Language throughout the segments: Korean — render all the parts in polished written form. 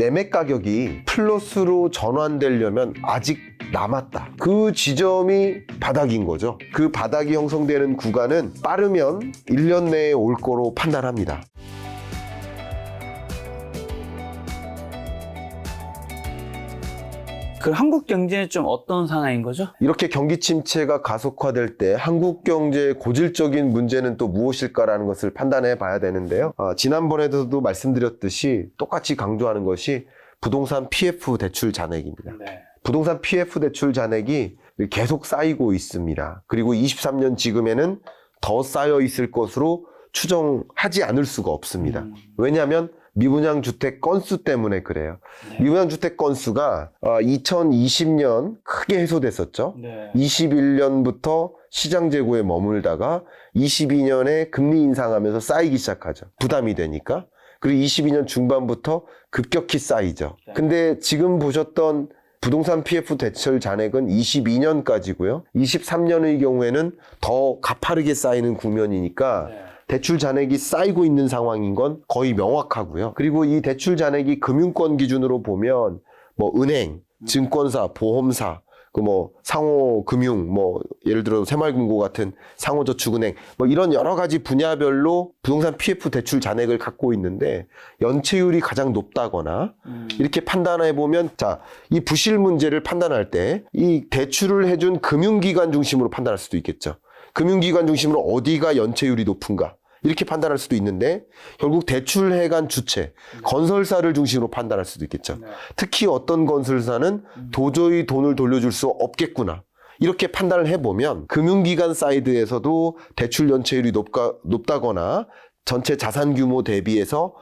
매매 가격이 플러스로 전환되려면 아직 남았다. 그 지점이 바닥인 거죠. 그 바닥이 형성되는 구간은 빠르면 1년 내에 올 거로 판단합니다. 그 한국 경제는 좀 어떤 상황인 거죠? 이렇게 경기 침체가 가속화될 때 한국 경제의 고질적인 문제는 또 무엇일까라는 것을 판단해 봐야 되는데요. 지난번에도 말씀드렸듯이 똑같이 강조하는 것이 부동산 PF 대출 잔액입니다. 네. 부동산 PF 대출 잔액이 계속 쌓이고 있습니다. 그리고 23년 지금에는 더 쌓여 있을 것으로 추정하지 않을 수가 없습니다. 왜냐하면 미분양 주택 건수 때문에 그래요. 네. 미분양 주택 건수가 2020년 크게 해소됐었죠. 네. 21년부터 시장 재고에 머물다가 22년에 금리 인상하면서 쌓이기 시작하죠. 부담이 되니까. 그리고 22년 중반부터 급격히 쌓이죠. 네. 근데 지금 보셨던 부동산 PF 대출 잔액은 22년까지고요. 23년의 경우에는 더 가파르게 쌓이는 국면이니까 네. 대출 잔액이 쌓이고 있는 상황인 건 거의 명확하고요. 그리고 이 대출 잔액이 금융권 기준으로 보면 뭐 은행, 증권사, 보험사, 그 뭐 상호금융, 뭐 예를 들어 새마을금고 같은 상호저축은행, 뭐 이런 여러 가지 분야별로 부동산 PF 대출 잔액을 갖고 있는데 연체율이 가장 높다거나 이렇게 판단해 보면 자, 이 부실 문제를 판단할 때 이 대출을 해준 금융기관 중심으로 판단할 수도 있겠죠. 금융기관 중심으로 어디가 연체율이 높은가 이렇게 판단할 수도 있는데 결국 대출해간 주체, 건설사를 중심으로 판단할 수도 있겠죠. 네. 특히 어떤 건설사는 도저히 돈을 돌려줄 수 없겠구나. 이렇게 판단을 해보면 금융기관 사이드에서도 대출 연체율이 높다거나 전체 자산 규모 대비해서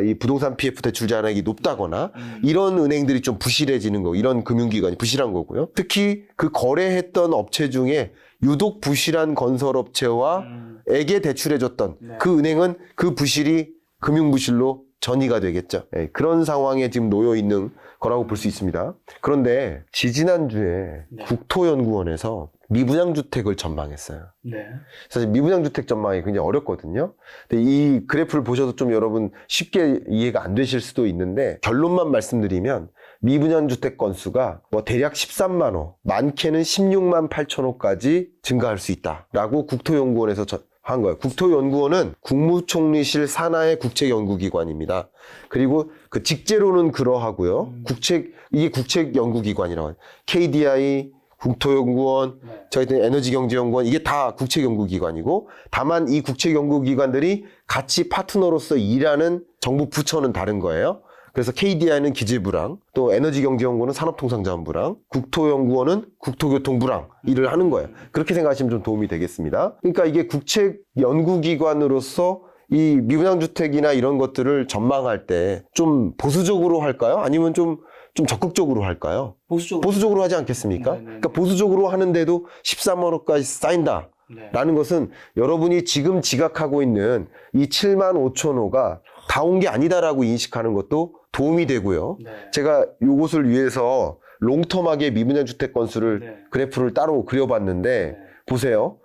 이 부동산 PF 대출 잔액이 높다거나 이런 은행들이 좀 부실해지는 거, 이런 금융기관이 부실한 거고요. 특히 그 거래했던 업체 중에 유독 부실한 건설업체와 에게 대출해줬던 네. 그 은행은 그 부실이 금융부실로 전이가 되겠죠. 네, 그런 상황에 지금 놓여 있는 거라고 볼 수 있습니다. 그런데 지지난주에 네. 국토연구원에서 미분양주택을 전망했어요. 네. 사실 미분양주택 전망이 굉장히 어렵거든요. 근데 이 그래프를 보셔도 좀 여러분 쉽게 이해가 안 되실 수도 있는데 결론만 말씀드리면 미분양주택 건수가 뭐 대략 13만 호, 많게는 16만 8천 호까지 증가할 수 있다라고 국토연구원에서 한 거예요. 국토연구원은 국무총리실 산하의 국책연구기관입니다. 그리고 그 직제로는 그러하고요. 이게 국책연구기관이라고 해요. KDI, 국토연구원, 네. 저희들 에너지경제연구원, 이게 다 국책연구기관이고, 다만 이 국책연구기관들이 같이 파트너로서 일하는 정부 부처는 다른 거예요. 그래서 KDI는 기재부랑, 또 에너지경제연구원은 산업통상자원부랑, 국토연구원은 국토교통부랑 일을 하는 거예요. 그렇게 생각하시면 좀 도움이 되겠습니다. 그러니까 이게 국책연구기관으로서 이 미분양주택이나 이런 것들을 전망할 때 좀 보수적으로 할까요? 아니면 좀 적극적으로 할까요? 보수적으로 하지 않겠습니까? 네네. 그러니까 보수적으로 하는데도 13만 호까지 쌓인다. 네. 라는 것은 여러분이 지금 지각하고 있는 이 7만 5천 호가 다 온 게 아니다라고 인식하는 것도 도움이 되고요. 네. 제가 이것을 위해서 롱텀하게 미분양주택 건수를 네. 그래프를 따로 그려봤는데 네. 보세요.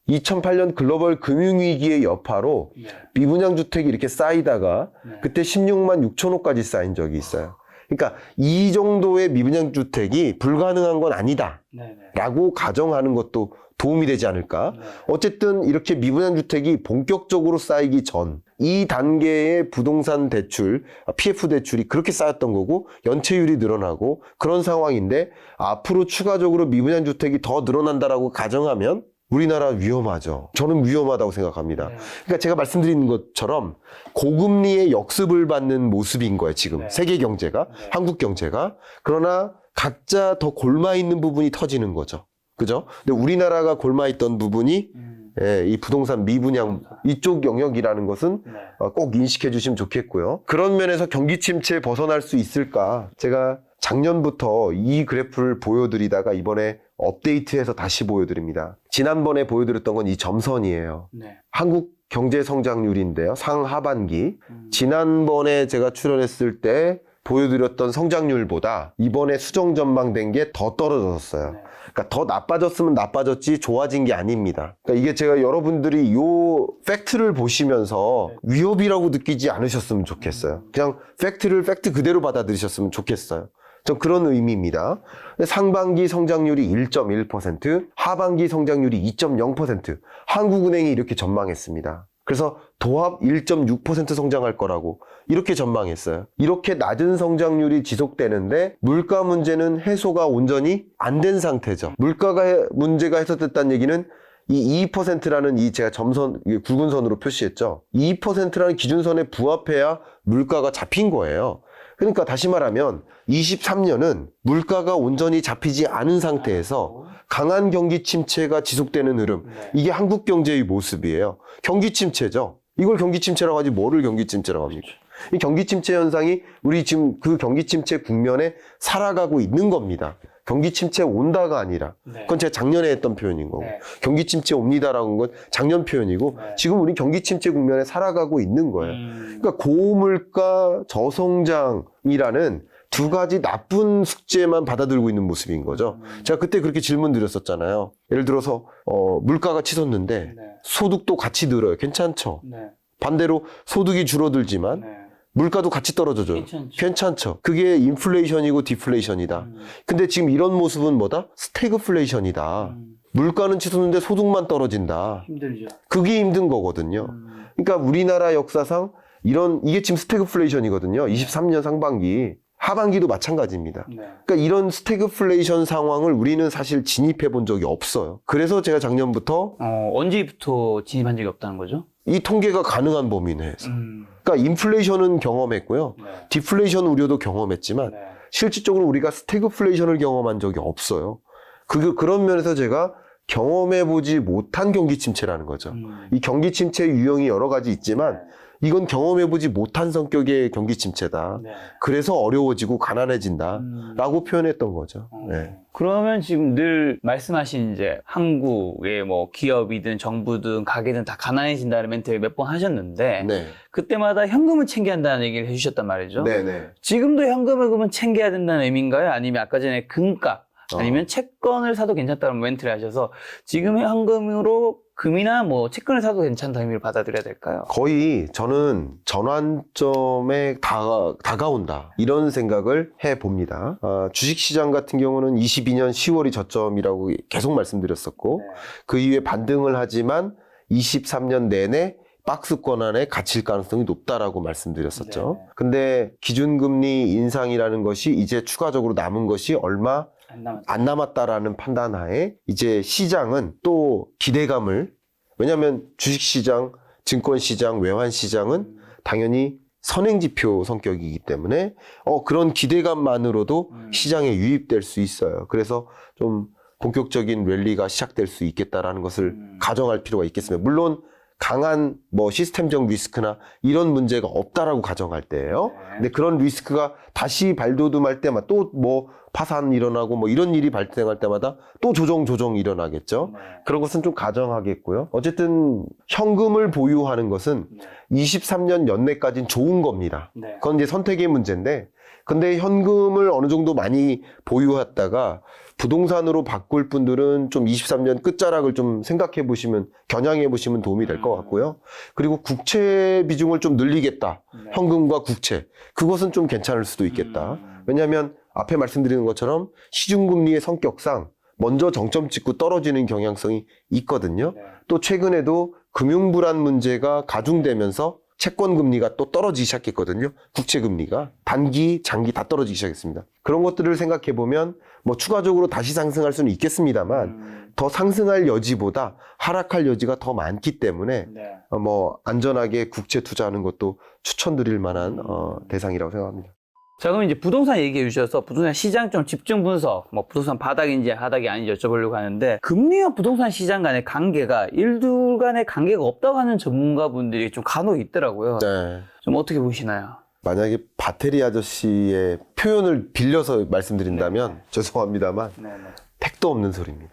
2008년 글로벌 금융위기의 여파로 네. 미분양주택이 이렇게 쌓이다가 네. 그때 16만 6천 호까지 쌓인 적이 있어요. 그러니까 이 정도의 미분양주택이 불가능한 건 아니다 네. 라고 가정하는 것도 도움이 되지 않을까. 네. 어쨌든 이렇게 미분양주택이 본격적으로 쌓이기 전 이 단계의 부동산 대출, PF 대출이 그렇게 쌓였던 거고 연체율이 늘어나고 그런 상황인데 앞으로 추가적으로 미분양주택이 더 늘어난다라고 가정하면 우리나라 위험하죠. 저는 위험하다고 생각합니다. 네. 그러니까 제가 말씀드린 것처럼 고금리의 역습을 받는 모습인 거예요, 지금. 네. 세계 경제가, 네. 한국 경제가. 그러나 각자 더 골마 있는 부분이 터지는 거죠. 그죠? 근데 우리나라가 골마 있던 부분이 이 부동산 미분양 이쪽 영역이라는 것은 네. 꼭 인식해 주시면 좋겠고요. 그런 면에서 경기 침체에 벗어날 수 있을까? 제가 작년부터 이 그래프를 보여드리다가 이번에 업데이트해서 다시 보여드립니다. 지난번에 보여드렸던 건 이 점선이에요. 네. 한국 경제 성장률인데요. 상하반기. 지난번에 제가 출연했을 때 보여드렸던 성장률보다 이번에 수정 전망된 게 더 떨어졌어요. 네. 그러니까 더 나빠졌으면 나빠졌지 좋아진 게 아닙니다. 그러니까 이게 제가 여러분들이 요 팩트를 보시면서 위협이라고 느끼지 않으셨으면 좋겠어요. 그냥 팩트 그대로 받아들이셨으면 좋겠어요. 전 그런 의미입니다. 상반기 성장률이 1.1%, 하반기 성장률이 2.0%, 한국은행이 이렇게 전망했습니다. 그래서 도합 1.6% 성장할 거라고 이렇게 전망했어요. 이렇게 낮은 성장률이 지속되는데 물가 문제는 해소가 온전히 안 된 상태죠. 물가가 문제가 해소됐다는 얘기는 이 2%라는 이 제가 점선, 굵은 선으로 표시했죠. 2%라는 기준선에 부합해야 물가가 잡힌 거예요. 그러니까 다시 말하면 23년은 물가가 온전히 잡히지 않은 상태에서 강한 경기 침체가 지속되는 흐름. 이게 한국 경제의 모습이에요. 경기 침체죠. 이걸 경기 침체라고 하지 뭐를 경기 침체라고 합니까? 이 경기 침체 현상이 우리 지금 그 경기 침체 국면에 살아가고 있는 겁니다. 경기 침체 온다가 아니라 그건 제가 작년에 했던 표현인 거고 경기 침체 옵니다라는 건 작년 표현이고 지금 우리 경기 침체 국면에 살아가고 있는 거예요. 그러니까 고물가 저성장이라는 두 가지 나쁜 숙제만 받아들고 있는 모습인 거죠. 제가 그때 그렇게 질문 드렸었잖아요. 예를 들어서 물가가 치솟는데 소득도 같이 늘어요. 괜찮죠? 반대로 소득이 줄어들지만 물가도 같이 떨어져줘요. 괜찮죠. 그게 인플레이션이고 디플레이션이다. 근데 지금 이런 모습은 뭐다? 스태그플레이션이다. 물가는 치솟는데 소득만 떨어진다. 힘들죠. 그게 힘든 거거든요. 그러니까 우리나라 역사상 이게 지금 스태그플레이션이거든요. 23년 상반기. 하반기도 마찬가지입니다. 그러니까 이런 스태그플레이션 상황을 우리는 사실 진입해 본 적이 없어요. 그래서 제가 작년부터 언제부터 진입한 적이 없다는 거죠? 이 통계가 가능한 범위 내에서. 그러니까 인플레이션은 경험했고요. 디플레이션 우려도 경험했지만 실질적으로 우리가 스태그플레이션을 경험한 적이 없어요. 그런 면에서 제가 경험해보지 못한 경기 침체라는 거죠. 이 경기 침체 유형이 여러 가지 있지만 이건 경험해보지 못한 성격의 경기 침체다. 그래서 어려워지고 가난해진다. 라고 표현했던 거죠. 그러면 지금 늘 말씀하신 이제 한국의 뭐 기업이든 정부든 가게든 다 가난해진다는 멘트를 몇 번 하셨는데 그때마다 현금을 챙겨야 한다는 얘기를 해주셨단 말이죠. 지금도 현금을 그러면 챙겨야 된다는 의미인가요? 아니면 아까 전에 금값 아니면 채권을 사도 괜찮다는 멘트를 하셔서 지금의 현금으로 금이나 뭐 채권을 사도 괜찮다는 의미를 받아들여야 될까요? 거의 저는 전환점에 다가온다 이런 생각을 해봅니다. 주식시장 같은 경우는 22년 10월이 저점이라고 계속 말씀드렸었고 그 이후에 반등을 하지만 23년 내내 박스권 안에 갇힐 가능성이 높다라고 말씀드렸었죠. 근데 기준금리 인상이라는 것이 이제 추가적으로 남은 것이 얼마 안 남았다라는 판단하에 이제 시장은 또 기대감을, 왜냐하면 주식시장, 증권시장, 외환시장은 당연히 선행지표 성격이기 때문에 그런 기대감만으로도 시장에 유입될 수 있어요. 그래서 좀 본격적인 랠리가 시작될 수 있겠다라는 것을 가정할 필요가 있겠습니다. 물론 강한 뭐 시스템적 리스크나 이런 문제가 없다라고 가정할 때예요. 근데 그런 리스크가 다시 발돋움할 때마다 또 뭐 파산 일어나고 뭐 이런 일이 발생할 때마다 또 조정 일어나겠죠. 그런 것은 좀 가정하겠고요. 어쨌든 현금을 보유하는 것은 23년 연내까지는 좋은 겁니다. 그건 이제 선택의 문제인데, 근데 현금을 어느 정도 많이 보유했다가 부동산으로 바꿀 분들은 좀 23년 끝자락을 좀 생각해 보시면, 겨냥해 보시면 도움이 될 것 같고요. 그리고 국채 비중을 좀 늘리겠다. 현금과 국채. 그것은 좀 괜찮을 수도 있겠다. 왜냐하면 앞에 말씀드리는 것처럼 시중금리의 성격상 먼저 정점 찍고 떨어지는 경향성이 있거든요. 또 최근에도 금융불안 문제가 가중되면서 채권금리가 또 떨어지기 시작했거든요. 국채금리가 단기, 장기 다 떨어지기 시작했습니다. 그런 것들을 생각해 보면 뭐 추가적으로 다시 상승할 수는 있겠습니다만 더 상승할 여지보다 하락할 여지가 더 많기 때문에 뭐 안전하게 국채 투자하는 것도 추천드릴 만한 대상이라고 생각합니다. 자, 그럼 이제 부동산 얘기해 주셔서 부동산 시장 좀 집중 분석, 뭐 부동산 바닥인지 하락이 아닌지 여쭤보려고 하는데, 금리와 부동산 시장 간의 관계가 일두 간의 관계가 없다고 하는 전문가분들이 좀 간혹 있더라고요. 좀 어떻게 보시나요? 만약에 바테리 아저씨의 표현을 빌려서 말씀드린다면 죄송합니다만 택도 없는 소리입니다.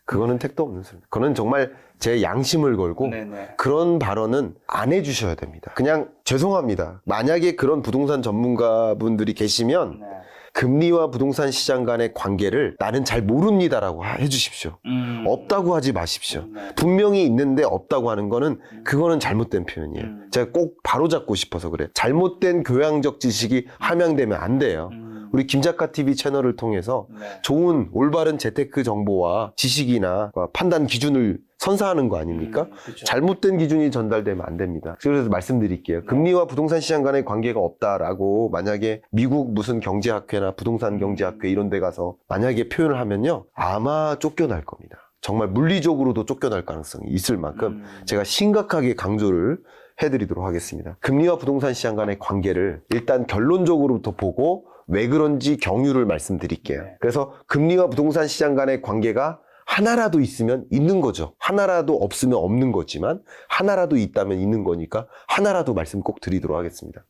그거는 택도 없는 소리입니다. 그거는 정말 제 양심을 걸고 네네. 그런 발언은 안 해주셔야 됩니다. 그냥 죄송합니다. 만약에 그런 부동산 전문가분들이 계시면 네. 금리와 부동산 시장 간의 관계를 나는 잘 모릅니다라고 해주십시오. 없다고 하지 마십시오. 네. 분명히 있는데 없다고 하는 거는 그거는 잘못된 표현이에요. 제가 꼭 바로잡고 싶어서 그래. 잘못된 교양적 지식이 함양되면 안 돼요. 우리 김작가 TV 채널을 통해서 네. 좋은 올바른 재테크 정보와 지식이나 판단 기준을 선사하는 거 아닙니까? 그렇죠. 잘못된 기준이 전달되면 안 됩니다. 그래서 말씀드릴게요. 금리와 부동산 시장 간의 관계가 없다라고 만약에 미국 무슨 경제학회나 부동산 경제학회 이런 데 가서 만약에 표현을 하면요. 아마 쫓겨날 겁니다. 정말 물리적으로도 쫓겨날 가능성이 있을 만큼 제가 심각하게 강조를 해드리도록 하겠습니다. 금리와 부동산 시장 간의 관계를 일단 결론적으로부터 보고 왜 그런지 경유를 말씀드릴게요. 네. 그래서 금리와 부동산 시장 간의 관계가 하나라도 있으면 있는 거죠. 하나라도 없으면 없는 거지만 하나라도 있다면 있는 거니까 하나라도 말씀 꼭 드리도록 하겠습니다.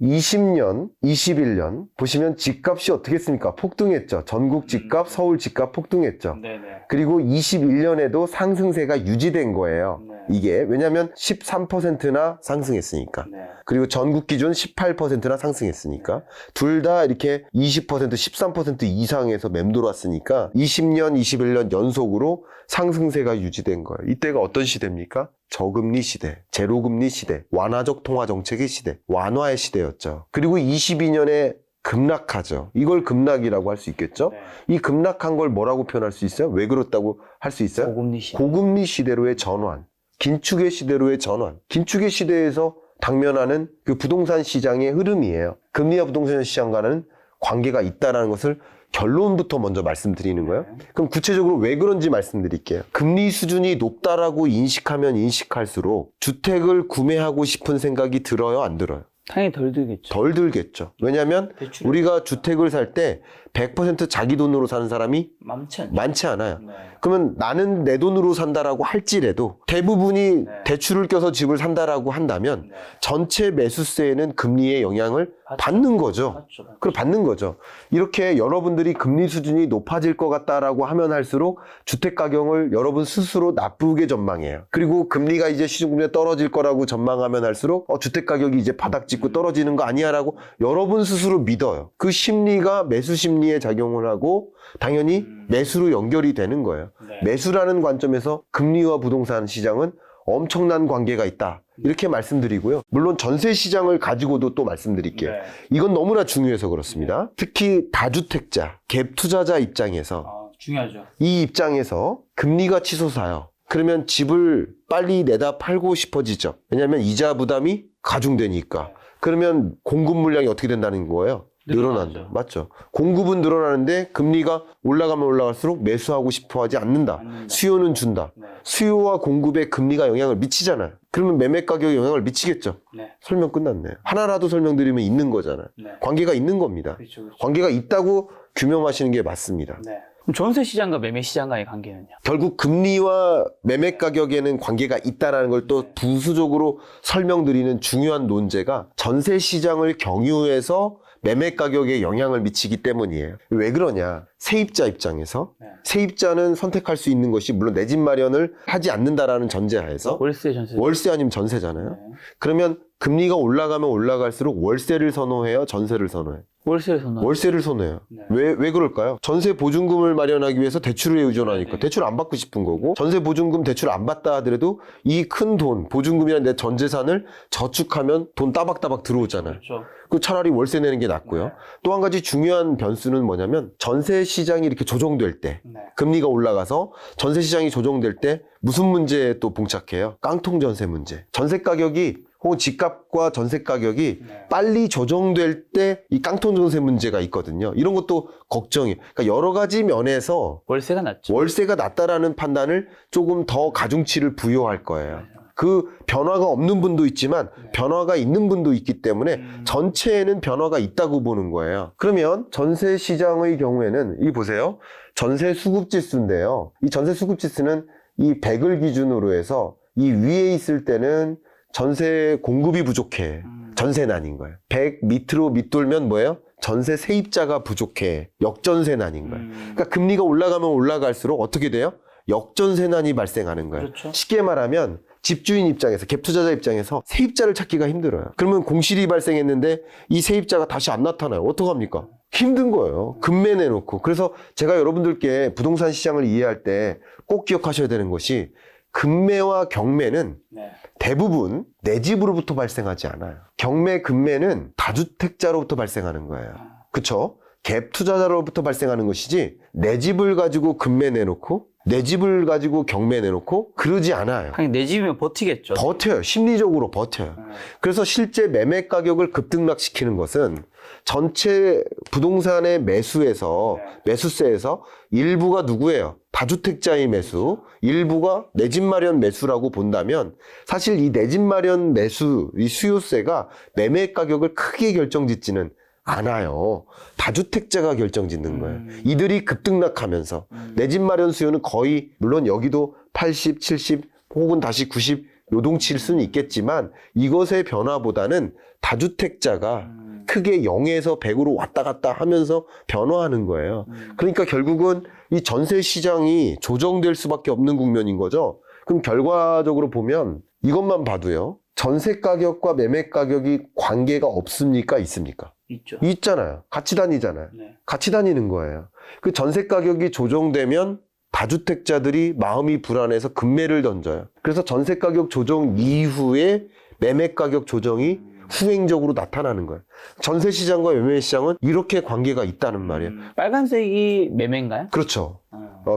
2020년, 21년 보시면 집값이 어떻게 했습니까? 폭등했죠. 전국 집값, 서울 집값 폭등했죠. 네네. 그리고 21년에도 상승세가 유지된 거예요. 네. 이게 왜냐하면 13%나 상승했으니까. 네. 그리고 전국 기준 18%나 상승했으니까 둘 다 이렇게 20%, 13% 이상에서 맴돌았으니까 20년, 21년 연속으로 상승세가 유지된 거예요. 이때가 어떤 시대입니까? 저금리 시대, 제로금리 시대, 완화적 통화 정책의 시대, 완화의 시대였죠. 그리고 22년에 급락하죠. 이걸 급락이라고 할 수 있겠죠? 네. 이 급락한 걸 뭐라고 표현할 수 있어요? 왜 그렇다고 할 수 있어요? 고금리 시대. 고금리 시대로의 전환, 긴축의 시대로의 전환. 긴축의 시대에서 당면하는 그 부동산 시장의 흐름이에요. 금리와 부동산 시장과는 관계가 있다는 것을 결론부터 먼저 말씀드리는 거예요. 그럼 구체적으로 왜 그런지 말씀드릴게요. 금리 수준이 높다라고 인식하면 인식할수록 주택을 구매하고 싶은 생각이 들어요, 안 들어요? 당연히 덜 들겠죠. 덜 들겠죠. 왜냐하면 대출이 우리가 주택을 살 때 100% 자기 돈으로 사는 사람이 많지 않죠. 많지 않아요. 네. 그러면 나는 내 돈으로 산다라고 할지라도 대부분이 네. 대출을 껴서 집을 산다라고 한다면 네. 전체 매수세에는 금리의 영향을 받는 거죠. 맞죠. 그걸 받는 거죠. 이렇게 여러분들이 금리 수준이 높아질 것 같다라고 하면 할수록 주택 가격을 여러분 스스로 나쁘게 전망해요. 그리고 금리가 이제 시중금리가 떨어질 거라고 전망하면 할수록 주택 가격이 이제 바닥 짚고 떨어지는 거 아니야라고 여러분 스스로 믿어요. 그 심리가 매수 심리에 작용을 하고 당연히 매수로 연결이 되는 거예요. 네. 매수라는 관점에서 금리와 부동산 시장은 엄청난 관계가 있다. 이렇게 말씀드리고요. 물론 전세 시장을 가지고도 또 말씀드릴게요. 네. 이건 너무나 중요해서 그렇습니다. 특히 다주택자, 갭 투자자 입장에서 중요하죠. 이 입장에서 금리가 치솟아요. 그러면 집을 빨리 내다 팔고 싶어지죠. 왜냐하면 이자 부담이 가중되니까. 그러면 공급 물량이 어떻게 된다는 거예요? 늘어난다. 맞죠. 공급은 늘어나는데 금리가 올라가면 올라갈수록 매수하고 싶어 하지 않는다. 수요는 준다. 네. 수요와 공급에 금리가 영향을 미치잖아요. 그러면 매매 가격에 영향을 미치겠죠. 네. 설명 끝났네요. 하나라도 설명드리면 있는 거잖아요. 네. 관계가 있는 겁니다. 그렇죠, 그렇죠. 관계가 있다고 규명하시는 게 맞습니다. 네. 그럼 전세 시장과 매매 시장과의 관계는요? 결국 금리와 매매 가격에는 관계가 있다는 걸 또 부수적으로 설명드리는 중요한 논제가 전세 시장을 경유해서 매매 가격에 영향을 미치기 때문이에요. 왜 그러냐? 세입자 입장에서 네. 세입자는 선택할 수 있는 것이 물론 내 집 마련을 하지 않는다라는 전제하에서 월세 전세. 월세 아니면 전세잖아요. 네. 그러면 금리가 올라가면 올라갈수록 월세를 선호해요? 전세를 선호해요? 월세를 선호하죠. 월세를 선호해요. 네. 왜 그럴까요? 전세 보증금을 마련하기 위해서 대출에 의존하니까 네. 대출 안 받고 싶은 거고 전세 보증금 대출 안 받다 하더라도 이 큰 돈 보증금이란 내 전 재산을 저축하면 돈 따박따박 들어오잖아요. 그렇죠. 그 차라리 월세 내는 게 낫고요. 네. 또 한 가지 중요한 변수는 뭐냐면 전세 시장이 이렇게 조정될 때 네. 금리가 올라가서 전세 시장이 조정될 때 무슨 문제에 또 봉착해요? 깡통 전세 문제. 전세 가격이 혹은 집값과 전세 가격이 네. 빨리 조정될 때 이 깡통 전세 문제가 있거든요. 이런 것도 걱정이에요. 그러니까 여러 가지 면에서 월세가 낫죠. 월세가 낮다라는 판단을 조금 더 가중치를 부여할 거예요. 그 변화가 없는 분도 있지만 변화가 있는 분도 있기 때문에 전체에는 변화가 있다고 보는 거예요. 그러면 전세 시장의 경우에는 이 보세요. 전세 수급 지수인데요. 이 전세 수급 지수는 이 100을 기준으로 해서 이 위에 있을 때는 전세 공급이 부족해. 전세난인 거예요. 100 밑으로 밑돌면 뭐예요? 전세 세입자가 부족해. 역전세난인 거예요. 그러니까 금리가 올라가면 올라갈수록 어떻게 돼요? 역전세난이 발생하는 거예요. 그렇죠. 쉽게 말하면 집주인 입장에서, 갭 투자자 입장에서 세입자를 찾기가 힘들어요. 그러면 공실이 발생했는데 이 세입자가 다시 안 나타나요. 어떡합니까? 힘든 거예요. 급매 내놓고. 그래서 제가 여러분들께 부동산 시장을 이해할 때 꼭 기억하셔야 되는 것이 급매와 경매는 네. 대부분 내 집으로부터 발생하지 않아요. 경매, 급매는 다주택자로부터 발생하는 거예요. 그쵸? 갭 투자자로부터 발생하는 것이지 내 집을 가지고 급매 내놓고 내 집을 가지고 경매 내놓고 그러지 않아요. 하긴 내 집이면 버티겠죠. 버텨요. 심리적으로 버텨요. 그래서 실제 매매 가격을 급등락시키는 것은 전체 부동산의 매수에서, 매수세에서 일부가 누구예요? 다주택자의 매수, 일부가 내 집 마련 매수라고 본다면 사실 이 내 집 마련 매수, 이 수요세가 매매 가격을 크게 결정짓지는 않아요. 다주택자가 결정짓는 거예요. 이들이 급등락하면서 내 집 마련 수요는 거의, 물론 여기도 80, 70 혹은 다시 90 요동칠 수는 있겠지만 이것의 변화보다는 다주택자가 크게 0에서 100으로 왔다 갔다 하면서 변화하는 거예요. 그러니까 결국은 이 전세 시장이 조정될 수밖에 없는 국면인 거죠. 그럼 결과적으로 보면 이것만 봐도요. 전세 가격과 매매 가격이 관계가 없습니까? 있습니까? 있죠. 있잖아요. 같이 다니잖아요. 네. 같이 다니는 거예요. 그 전세 가격이 조정되면 다주택자들이 마음이 불안해서 급매를 던져요. 그래서 전세 가격 조정 이후에 매매 가격 조정이 후행적으로 나타나는 거예요. 전세 시장과 매매 시장은 이렇게 관계가 있다는 말이에요. 빨간색이 매매인가요? 그렇죠.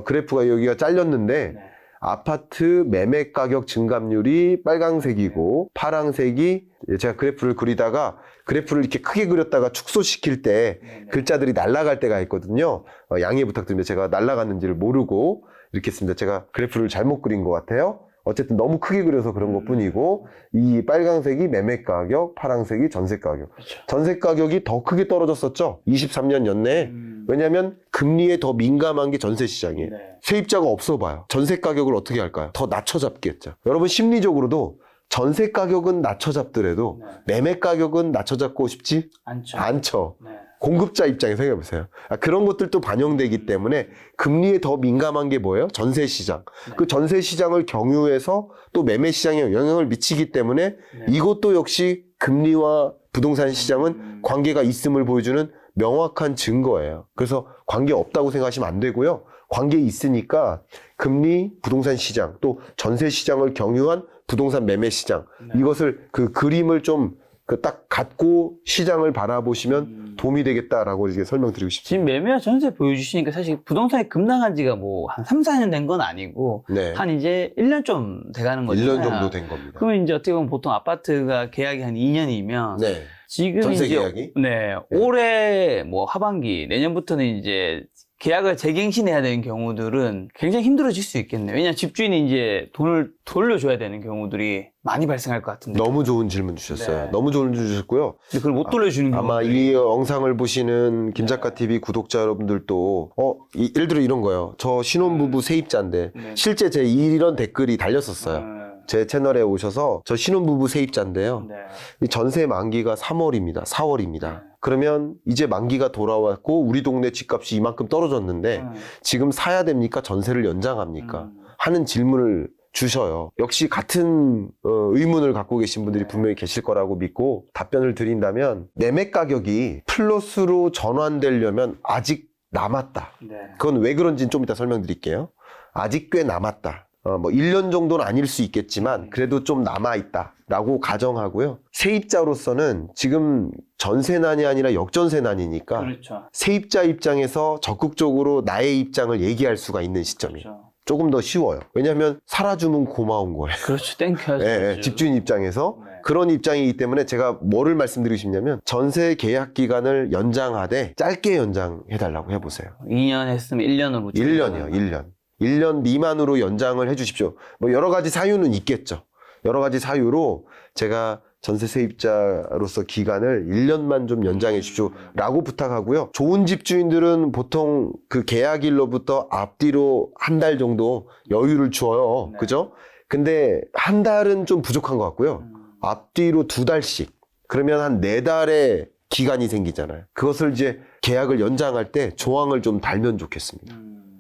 그래프가 여기가 잘렸는데 네. 아파트 매매 가격 증감률이 빨강색이고 파랑색이, 제가 그래프를 그리다가 그래프를 이렇게 크게 그렸다가 축소시킬 때 글자들이 날아갈 때가 있거든요. 양해 부탁드립니다. 제가 날아갔는지를 모르고 이렇게 했습니다. 제가 그래프를 잘못 그린 것 같아요. 어쨌든 너무 크게 그려서 그런 것 뿐이고, 이 빨강색이 매매 가격, 파랑색이 전세 가격. 그렇죠. 전세 가격이 더 크게 떨어졌었죠. 23년 연내에. 왜냐하면 금리에 더 민감한 게 전세 시장이에요. 네. 세입자가 없어 봐요. 전세 가격을 어떻게 할까요? 더 낮춰 잡겠죠. 여러분 심리적으로도 전세 가격은 낮춰 잡더라도 매매 가격은 낮춰 잡고 싶지 않죠. 않죠. 네. 공급자 입장에 생각해보세요. 그런 것들도 반영되기 때문에 금리에 더 민감한 게 뭐예요? 전세 시장. 그 전세 시장을 경유해서 또 매매 시장에 영향을 미치기 때문에 이것도 역시 금리와 부동산 시장은 관계가 있음을 보여주는 명확한 증거예요. 그래서 관계 없다고 생각하시면 안 되고요. 관계 있으니까 금리, 부동산 시장, 또 전세 시장을 경유한 부동산 매매 시장, 이것을 그 그림을 좀 딱 갖고 시장을 바라보시면 도움이 되겠다라고 이렇게 설명드리고 싶습니다. 지금 매매와 전세 보여주시니까 사실 부동산이 급락한 지가 뭐 한 3, 4년 된 건 아니고 네. 한 이제 1년 좀 돼가는 거잖아요. 1년 정도 된 겁니다. 그러면 이제 어떻게 보면 보통 아파트가 계약이 한 2년이면 네. 지금 전세 이제 계약이? 네, 올해 뭐 하반기 내년부터는 이제 계약을 재갱신해야 되는 경우들은 굉장히 힘들어질 수 있겠네요. 왜냐하면 집주인이 이제 돈을 돌려줘야 되는 경우들이 많이 발생할 것 같은데. 너무 좋은 질문 주셨어요. 네. 너무 좋은 질문 주셨고요. 근데 그걸 못 돌려주는 경우. 아마 이 영상을 보시는 김작가 TV 구독자 여러분들도 예를 들어 이런 거예요. 저 신혼부부 세입자인데 실제 제 이런 댓글이 달렸었어요. 제 채널에 오셔서 저 신혼부부 세입자인데요. 네. 이 전세 만기가 3월입니다. 4월입니다. 그러면 이제 만기가 돌아왔고 우리 동네 집값이 이만큼 떨어졌는데 지금 사야 됩니까? 전세를 연장합니까? 하는 질문을 주셔요. 역시 같은 의문을 갖고 계신 분들이 분명히 계실 거라고 믿고 답변을 드린다면 매매 가격이 플러스로 전환되려면 아직 남았다. 네. 그건 왜 그런지는 좀 이따 설명드릴게요. 아직 꽤 남았다. 뭐 1년 정도는 아닐 수 있겠지만 그래도 좀 남아있다라고 가정하고요. 세입자로서는 지금 전세난이 아니라 역전세난이니까 그렇죠. 세입자 입장에서 적극적으로 나의 입장을 얘기할 수가 있는 시점이에요. 그렇죠. 조금 더 쉬워요. 왜냐하면 살아주면 고마운 거예요. 그렇죠. 땡겨야죠. 예, 집주인 입장에서 네. 그런 입장이기 때문에 제가 뭐를 말씀드리고 싶냐면 전세 계약 기간을 연장하되 짧게 연장해달라고 해보세요. 2년 했으면 1년으로. 1년이요, 1년. 1년 미만으로 연장을 해주십시오. 뭐 여러 가지 사유는 있겠죠. 여러 가지 사유로 제가 전세 세입자로서 기간을 1년만 좀 연장해 주십시오 라고 부탁하고요. 좋은 집주인들은 보통 그 계약일로부터 앞뒤로 한 달 정도 여유를 줘요. 네. 그죠? 근데 한 달은 좀 부족한 것 같고요. 앞뒤로 2달씩. 그러면 한 4달에 기간이 생기잖아요. 그것을 이제 계약을 연장할 때 조항을 좀 달면 좋겠습니다.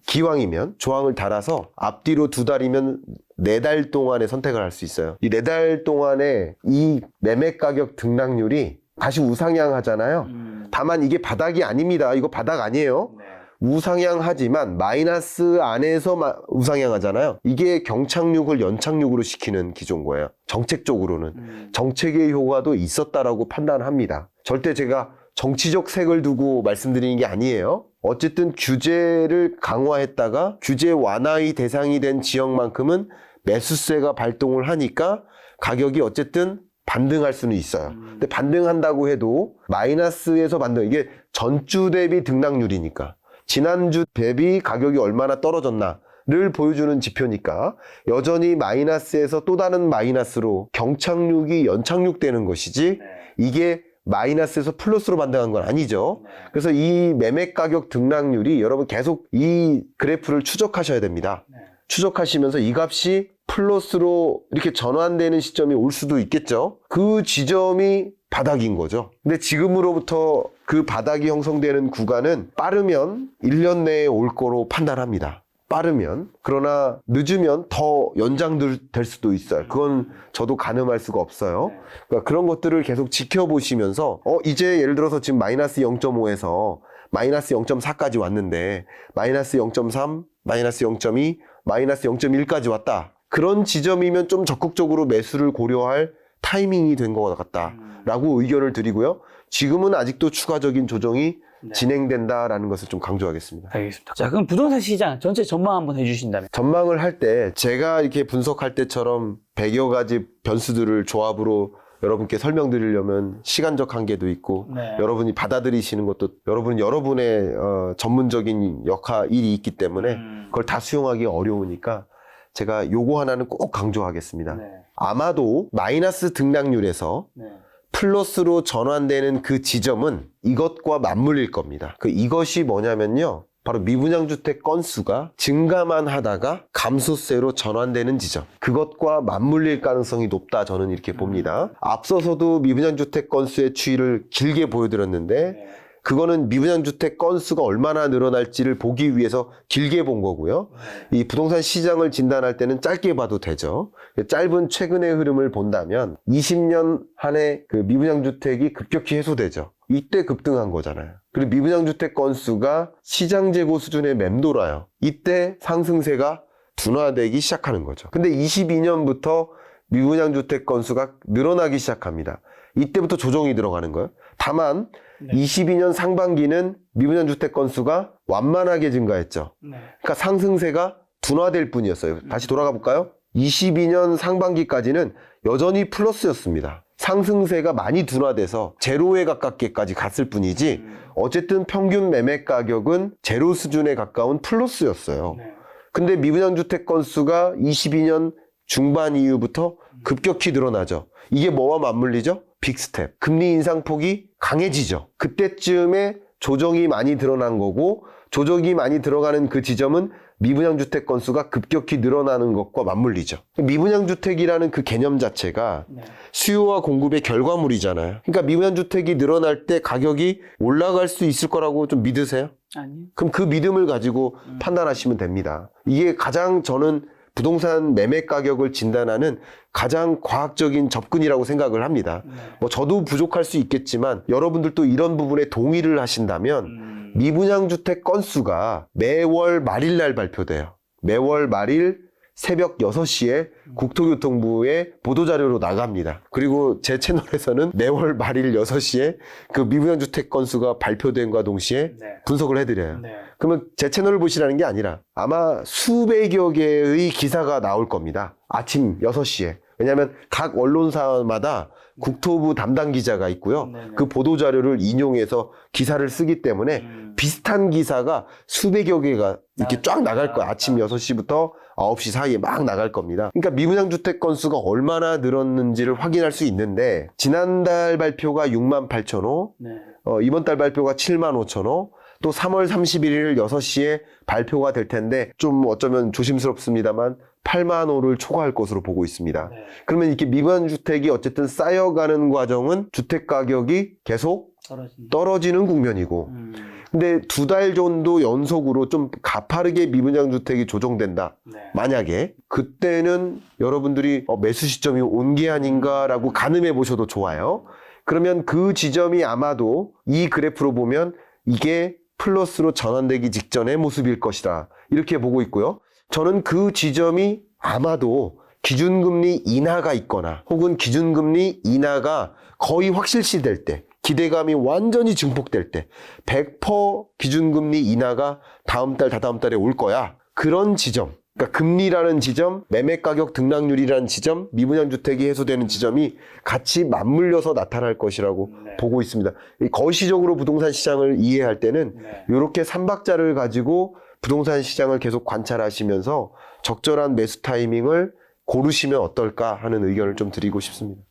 기왕이면 조항을 달아서 앞뒤로 2달이면 4달 동안에 선택을 할 수 있어요. 이 4달 동안에 이 매매 가격 등락률이 다시 우상향하잖아요. 다만 이게 바닥이 아닙니다. 이거 바닥 아니에요. 우상향하지만 마이너스 안에서 우상향하잖아요. 이게 경착륙을 연착륙으로 시키는 기조인 거예요. 정책적으로는. 정책의 효과도 있었다라고 판단합니다. 절대 제가 정치적 색을 두고 말씀드리는 게 아니에요. 어쨌든 규제를 강화했다가 규제 완화의 대상이 된 지역만큼은 매수세가 발동을 하니까 가격이 어쨌든 반등할 수는 있어요. 근데 반등한다고 해도 마이너스에서 반등, 이게 전주 대비 등락률이니까 지난주 대비 가격이 얼마나 떨어졌나를 보여주는 지표니까 여전히 마이너스에서 또 다른 마이너스로 경착륙이 연착륙되는 것이지 이게 마이너스에서 플러스로 반등한 건 아니죠. 그래서 이 매매 가격 등락률이 여러분 계속 이 그래프를 추적하셔야 됩니다. 추적하시면서 이 값이 플러스로 이렇게 전환되는 시점이 올 수도 있겠죠. 그 지점이 바닥인 거죠. 근데 지금으로부터 그 바닥이 형성되는 구간은 빠르면 1년 내에 올 거로 판단합니다. 빠르면. 그러나 늦으면 더 연장될 수도 있어요. 그건 저도 가늠할 수가 없어요. 그러니까 그런 것들을 계속 지켜보시면서 이제 예를 들어서 지금 마이너스 0.5에서 마이너스 0.4까지 왔는데 마이너스 0.3, 마이너스 0.2, 마이너스 0.1까지 왔다. 그런 지점이면 좀 적극적으로 매수를 고려할 타이밍이 된 것 같다라고 의견을 드리고요. 지금은 아직도 추가적인 조정이 진행된다라는 것을 좀 강조하겠습니다. 알겠습니다. 자, 그럼 부동산 시장 전체 전망 한번 해주신다면? 전망을 할 때 제가 이렇게 분석할 때처럼 100여 가지 변수들을 조합으로 여러분께 설명드리려면 시간적 한계도 있고 여러분이 받아들이시는 것도 여러분의 전문적인 일이 있기 때문에 그걸 다 수용하기 어려우니까 제가 요거 하나는 꼭 강조하겠습니다. 아마도 마이너스 등락률에서 플러스로 전환되는 그 지점은 이것과 맞물릴 겁니다. 이것이 뭐냐면요. 바로 미분양주택 건수가 증가만 하다가 감소세로 전환되는 지점. 그것과 맞물릴 가능성이 높다. 저는 이렇게 봅니다. 앞서서도 미분양주택 건수의 추이를 길게 보여드렸는데 그거는 미분양주택 건수가 얼마나 늘어날지를 보기 위해서 길게 본 거고요. 이 부동산 시장을 진단할 때는 짧게 봐도 되죠. 짧은 최근의 흐름을 본다면 20년 한 해 그 미분양주택이 급격히 해소되죠. 이때 급등한 거잖아요. 그리고 미분양주택 건수가 시장 재고 수준에 맴돌아요. 이때 상승세가 둔화되기 시작하는 거죠. 근데 22년부터 미분양주택 건수가 늘어나기 시작합니다. 이때부터 조정이 들어가는 거예요. 다만 22년 상반기는 미분양주택 건수가 완만하게 증가했죠. 그러니까 상승세가 둔화될 뿐이었어요. 다시 돌아가 볼까요? 22년 상반기까지는 여전히 플러스였습니다. 상승세가 많이 둔화돼서 제로에 가깝게까지 갔을 뿐이지 어쨌든 평균 매매 가격은 제로 수준에 가까운 플러스였어요. 근데 미분양주택 건수가 22년 중반 이후부터 급격히 늘어나죠. 이게 뭐와 맞물리죠? 빅스텝. 금리 인상폭이 강해지죠. 그때쯤에 조정이 많이 드러난 거고 조정이 많이 들어가는 그 지점은 미분양주택 건수가 급격히 늘어나는 것과 맞물리죠. 미분양주택이라는 그 개념 자체가 수요와 공급의 결과물이잖아요. 그러니까 미분양주택이 늘어날 때 가격이 올라갈 수 있을 거라고 좀 믿으세요? 아니요. 그럼 그 믿음을 가지고 판단하시면 됩니다. 이게 가장 저는 부동산 매매 가격을 진단하는 가장 과학적인 접근이라고 생각을 합니다. 뭐 저도 부족할 수 있겠지만 여러분들도 이런 부분에 동의를 하신다면 미분양주택 건수가 매월 말일날 발표돼요. 매월 말일 새벽 6시에 국토교통부의 보도자료로 나갑니다. 그리고 제 채널에서는 매월 말일 6시에 그 미분양주택 건수가 발표된과 동시에 분석을 해드려요. 그러면 제 채널을 보시라는 게 아니라 아마 수백여 개의 기사가 나올 겁니다. 아침 6시에. 왜냐하면 각 언론사마다 국토부 담당 기자가 있고요. 그 보도자료를 인용해서 기사를 쓰기 때문에 비슷한 기사가 수백여 개가 이렇게 쫙 나갈 거예요. 아침 6시부터 9시 사이에 막 나갈 겁니다. 그러니까 미분양주택 건수가 얼마나 늘었는지를 확인할 수 있는데 지난달 발표가 68,000호, 이번 달 발표가 75,000호, 또 3월 31일 6시에 발표가 될 텐데 좀 어쩌면 조심스럽습니다만 8만 호를 초과할 것으로 보고 있습니다. 그러면 이렇게 미분양주택이 어쨌든 쌓여가는 과정은 주택 가격이 계속 떨어지는 국면이고 근데 2달 정도 연속으로 좀 가파르게 미분양 주택이 조정된다. 네. 만약에 그때는 여러분들이 매수 시점이 온 게 아닌가라고 가늠해 보셔도 좋아요. 그러면 그 지점이 아마도 이 그래프로 보면 이게 플러스로 전환되기 직전의 모습일 것이다. 이렇게 보고 있고요. 저는 그 지점이 아마도 기준금리 인하가 있거나 혹은 기준금리 인하가 거의 확실시될 때, 기대감이 완전히 증폭될 때 100% 기준금리 인하가 다음 달, 다다음 달에 올 거야. 그런 지점, 그러니까 금리라는 지점, 매매가격 등락률이라는 지점, 미분양 주택이 해소되는 지점이 같이 맞물려서 나타날 것이라고 보고 있습니다. 이 거시적으로 부동산 시장을 이해할 때는 이렇게 삼박자를 가지고 부동산 시장을 계속 관찰하시면서 적절한 매수 타이밍을 고르시면 어떨까 하는 의견을 좀 드리고 싶습니다.